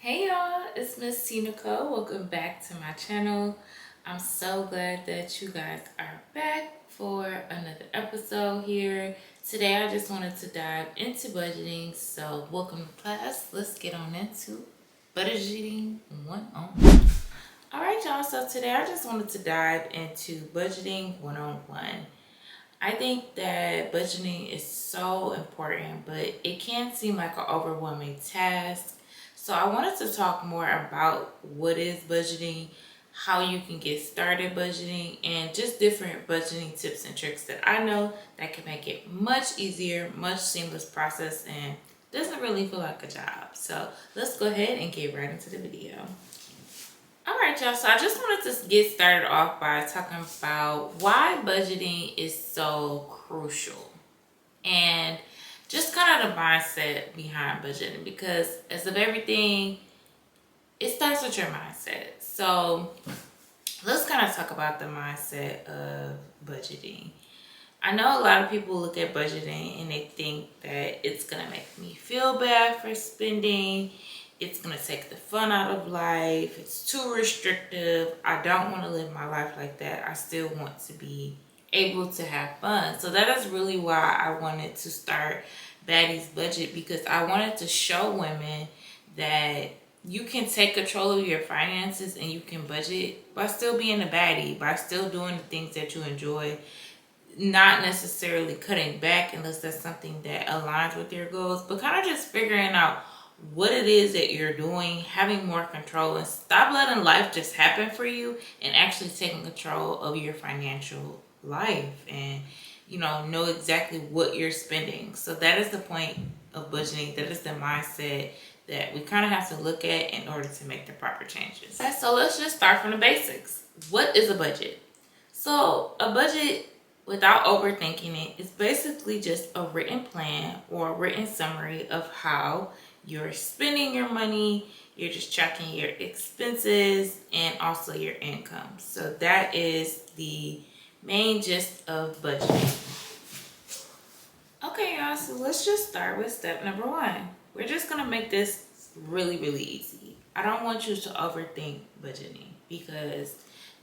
Hey y'all, it's Miss Tina Cole. Welcome back to my channel. I'm so glad that you guys are back for another episode here. Today I just wanted to dive into budgeting. So welcome to class. Let's get on into budgeting 101. Alright y'all, so today I just wanted to dive into budgeting 101. I think that budgeting is so important, but it can seem like an overwhelming task. So I wanted to talk more about what is budgeting, how you can get started budgeting, and just different budgeting tips and tricks that I know that can make it much easier, much seamless process, and doesn't really feel like a job. So let's go ahead and get right into the video. Alright y'all, so I just wanted to get started off by talking about why budgeting is so crucial and just kind of the mindset behind budgeting, because as of everything, it starts with your mindset. So let's kind of talk about the mindset of budgeting. I know a lot of people look at budgeting and they think that it's gonna make me feel bad for spending. It's gonna take the fun out of life. It's too restrictive. I don't want to live my life like that. I still want to be able to have fun. So that is really why I wanted to start Baddie's Budget, because I wanted to show women that you can take control of your finances and you can budget by still being a baddie, by still doing the things that you enjoy, not necessarily cutting back unless that's something that aligns with your goals, but kind of just figuring out what it is that you're doing, having more control, and stop letting life just happen for you and actually taking control of your financial life and know exactly what you're spending. So that is the point of budgeting. That is the mindset that we kind of have to look at in order to make the proper changes. Okay, so let's just start from the basics. What is a budget? So a budget, without overthinking it, is basically just a written plan or a written summary of how you're spending your money. You're just tracking your expenses and also your income. So that is the main gist of budgeting. Okay, y'all, so let's just start with step number one. We're just gonna make this really, really easy. I don't want you to overthink budgeting, because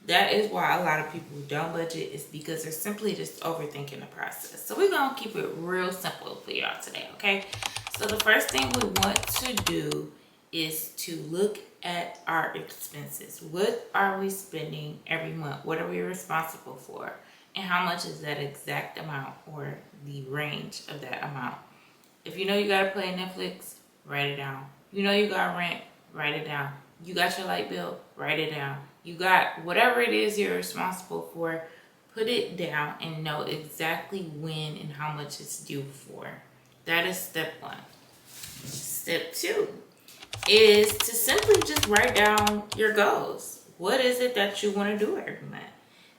that is why a lot of people don't budget, is because they're simply just overthinking the process. So we're gonna keep it real simple for y'all today, okay? So the first thing we want to do is to look at our expenses. What are we spending every month? What are we responsible for? And how much is that exact amount, or the range of that amount? If you know you gotta pay Netflix, write it down. You know you got rent, write it down. You got your light bill, write it down. You got whatever it is you're responsible for, put it down and know exactly when and how much it's due for. That is step one. Step two is to simply just write down your goals. What is it that you want to do every month?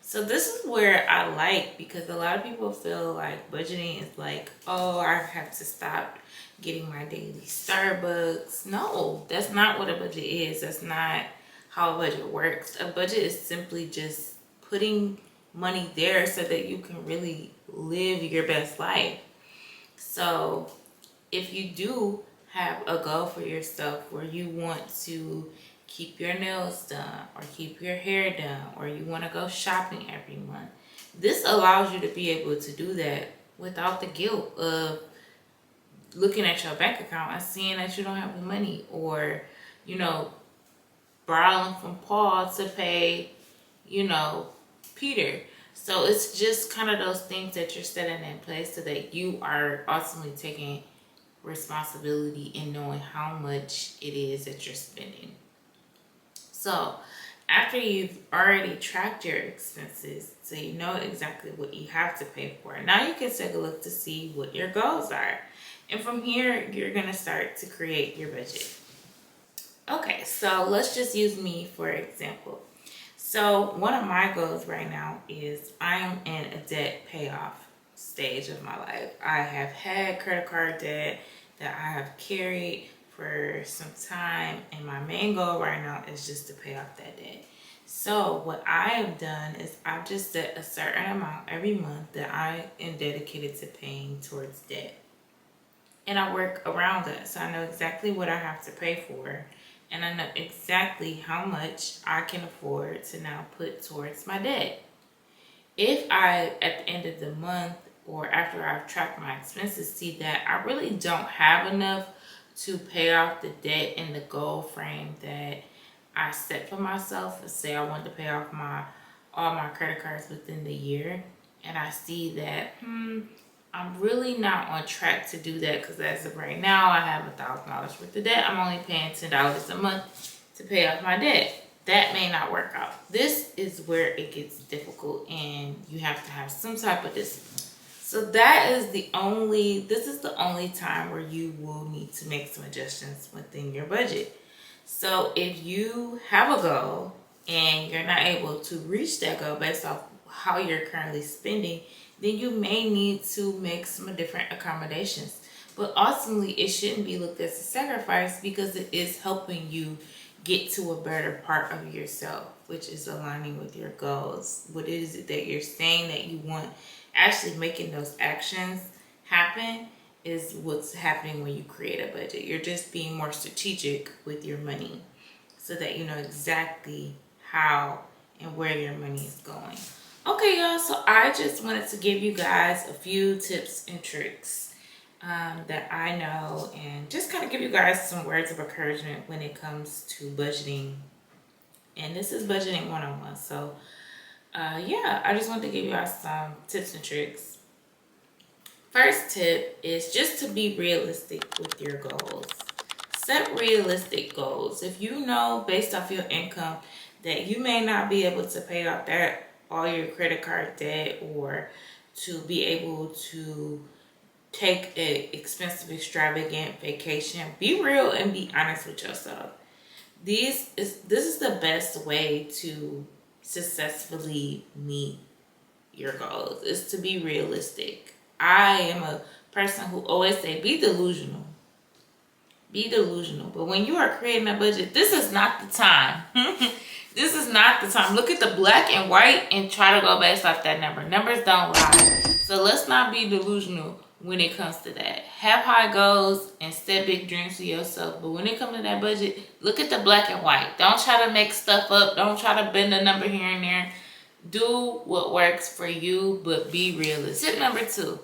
So this is where I like, because a lot of people feel like budgeting is like, oh, I have to stop getting my daily Starbucks. No, that's not what a budget is. That's not how a budget works. A budget is simply just putting money there so that you can really live your best life. So if you do have a goal for yourself where you want to keep your nails done or keep your hair done, or you want to go shopping every month, this allows you to be able to do that without the guilt of looking at your bank account and seeing that you don't have the money, or borrowing from Paul to pay Peter. So it's just kind of those things that you're setting in place so that you are ultimately taking responsibility in knowing how much it is that you're spending. So after you've already tracked your expenses, so you know exactly what you have to pay for, now you can take a look to see what your goals are. And from here, you're going to start to create your budget. Okay, so let's just use me for example. So one of my goals right now is I'm in a debt payoff stage of my life. I have had credit card debt that I have carried for some time, and my main goal right now is just to pay off that debt. So what I have done is I've just set a certain amount every month that I am dedicated to paying towards debt. And I work around that, so I know exactly what I have to pay for. and I know exactly how much I can afford to now put towards my debt. If I, at the end of the month or after I've tracked my expenses, see that I really don't have enough to pay off the debt in the goal frame that I set for myself, and say I want to pay off all my credit cards within the year, and I see that I'm really not on track to do that, because as of right now I have $1,000 worth of debt. I'm only paying $10 a month to pay off my debt. That may not work out. This is where it gets difficult, and you have to have some type of discipline. So this is the only time where you will need to make some adjustments within your budget. So if you have a goal and you're not able to reach that goal based off how you're currently spending, then you may need to make some different accommodations. But ultimately, it shouldn't be looked as a sacrifice, because it is helping you get to a better part of yourself, which is aligning with your goals. What is it that you're saying that you want? Actually making those actions happen is what's happening when you create a budget. You're just being more strategic with your money so that you know exactly how and where your money is going. Okay, y'all, so I just wanted to give you guys a few tips and tricks that I know, and just kind of give you guys some words of encouragement when it comes to budgeting. And this is budgeting 101. So yeah, I just wanted to give you guys some tips and tricks. First tip is just to be realistic with your goals. Set realistic goals. If you know based off your income that you may not be able to pay off all your credit card debt, or to be able to take an expensive, extravagant vacation, be real and be honest with yourself. This is the best way to successfully meet your goals, is to be realistic. I am a person who always say be delusional. Be delusional. But when you are creating a budget, this is not the time. This is not the time. Look at the black and white and try to go based off that number. Numbers don't lie. So let's not be delusional when it comes to that. Have high goals and set big dreams for yourself. But when it comes to that budget, look at the black and white. Don't try to make stuff up. Don't try to bend a number here and there. Do what works for you, but be realistic. Tip number 2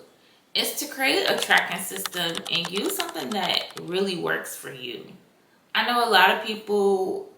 is to create a tracking system and use something that really works for you. I know a lot of people,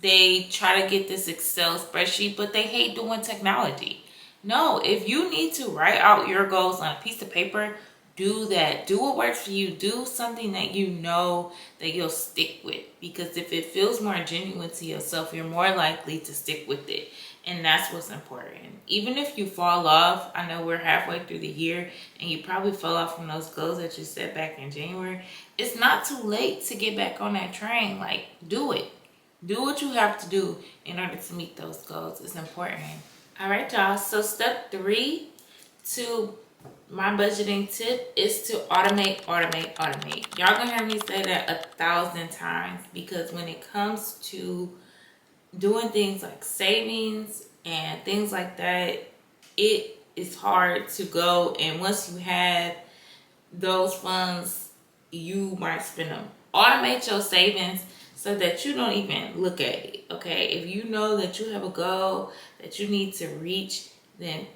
they try to get this Excel spreadsheet, but they hate doing technology. No, if you need to write out your goals on a piece of paper, do that. Do what works for you. Do something that you know that you'll stick with. Because if it feels more genuine to yourself, you're more likely to stick with it. And that's what's important. Even if you fall off, I know we're halfway through the year and you probably fell off from those goals that you set back in January. It's not too late to get back on that train. Like, do it. Do what you have to do in order to meet those goals. It's important. All right, y'all. So step 3 to my budgeting tip is to automate. Y'all gonna hear me say that 1,000 times, because when it comes to doing things like savings and things like that, it is hard to go, and once you have those funds, you might spend them. Automate your savings so that you don't even look at it. Okay, if you know that you have a goal that you need to reach, then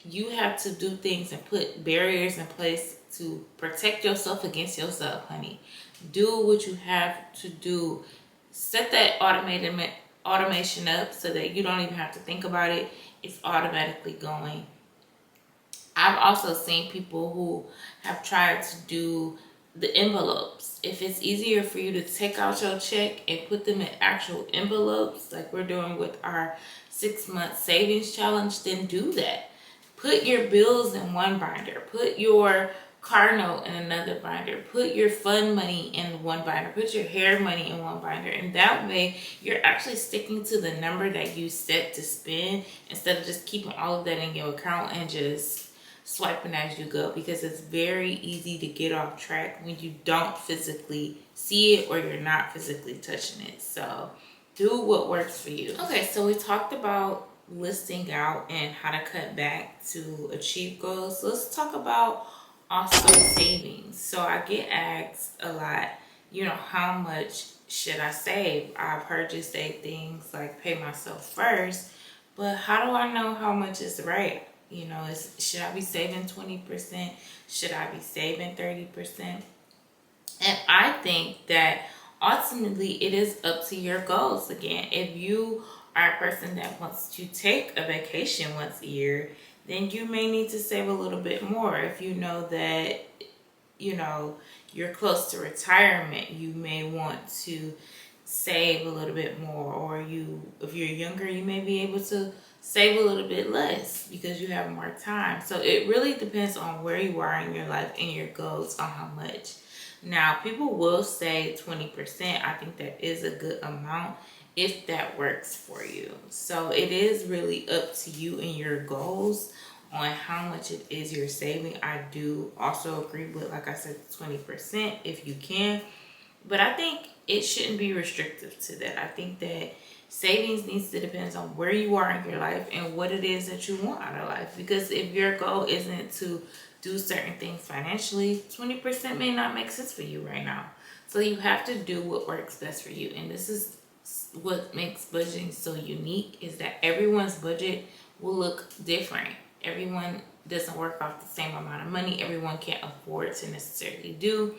you have to do things and put barriers in place to protect yourself against yourself, honey. Do what you have to do. Set that automation up so that you don't even have to think about it. It's automatically going. I've also seen people who have tried to do the envelopes. If it's easier for you to take out your check and put them in actual envelopes, like we're doing with our 6-month savings challenge, then do that. Put your bills in one binder. Put your car note in another binder. Put your fun money in one binder. Put your hair money in one binder. And that way you're actually sticking to the number that you set to spend, instead of just keeping all of that in your account and just swiping as you go, because it's very easy to get off track when you don't physically see it or you're not physically touching it. So do what works for you. Okay, so we talked about listing out and how to cut back to achieve goals. So let's talk about also savings. So I get asked a lot, you know, how much should I save? I've heard you say things like pay myself first, but how do I know how much is right? You know, should I be saving 20%? Should I be saving 30%? And I think that ultimately it is up to your goals again. If you are a person that wants to take a vacation once a year, then you may need to save a little bit more. If you know that, you know, you're close to retirement, you may want to save a little bit more. Or if you're younger, you may be able to save a little bit less because you have more time. So it really depends on where you are in your life and your goals on how much. Now, people will say 20%. I think that is a good amount if that works for you. So it is really up to you and your goals on how much it is you're saving. I do also agree with, like I said, 20% if you can. But I think it shouldn't be restrictive to that. I think that savings needs to depend on where you are in your life and what it is that you want out of life. Because if your goal isn't to do certain things financially, 20% may not make sense for you right now. So you have to do what works best for you. And this is what makes budgeting so unique, is that everyone's budget will look different. Everyone doesn't work off the same amount of money. Everyone can't afford to necessarily do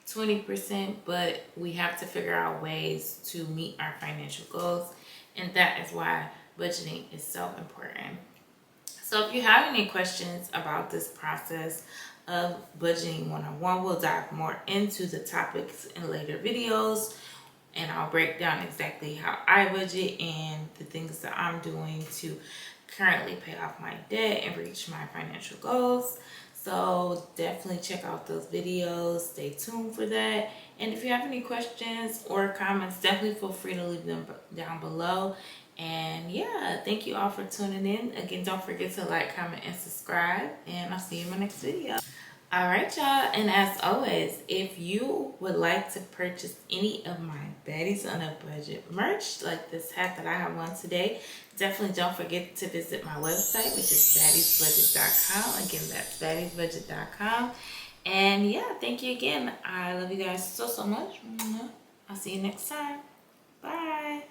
20%, but we have to figure out ways to meet our financial goals, and that is why budgeting is so important. So if you have any questions about this process of budgeting 101, we'll dive more into the topics in later videos, and I'll break down exactly how I budget and the things that I'm doing to currently pay off my debt and reach my financial goals. So definitely check out those videos. Stay tuned for that. And if you have any questions or comments, definitely feel free to leave them down below. And yeah, thank you all for tuning in. Again, don't forget to like, comment, and subscribe. And I'll see you in my next video. All right, y'all. And as always, if you would like to purchase any of my Baddies on a Budget merch, like this hat that I have on today, definitely don't forget to visit my website, which is baddiesbudget.com. Again, that's baddiesbudget.com. And yeah, thank you again. I love you guys so much. I'll see you next time. Bye.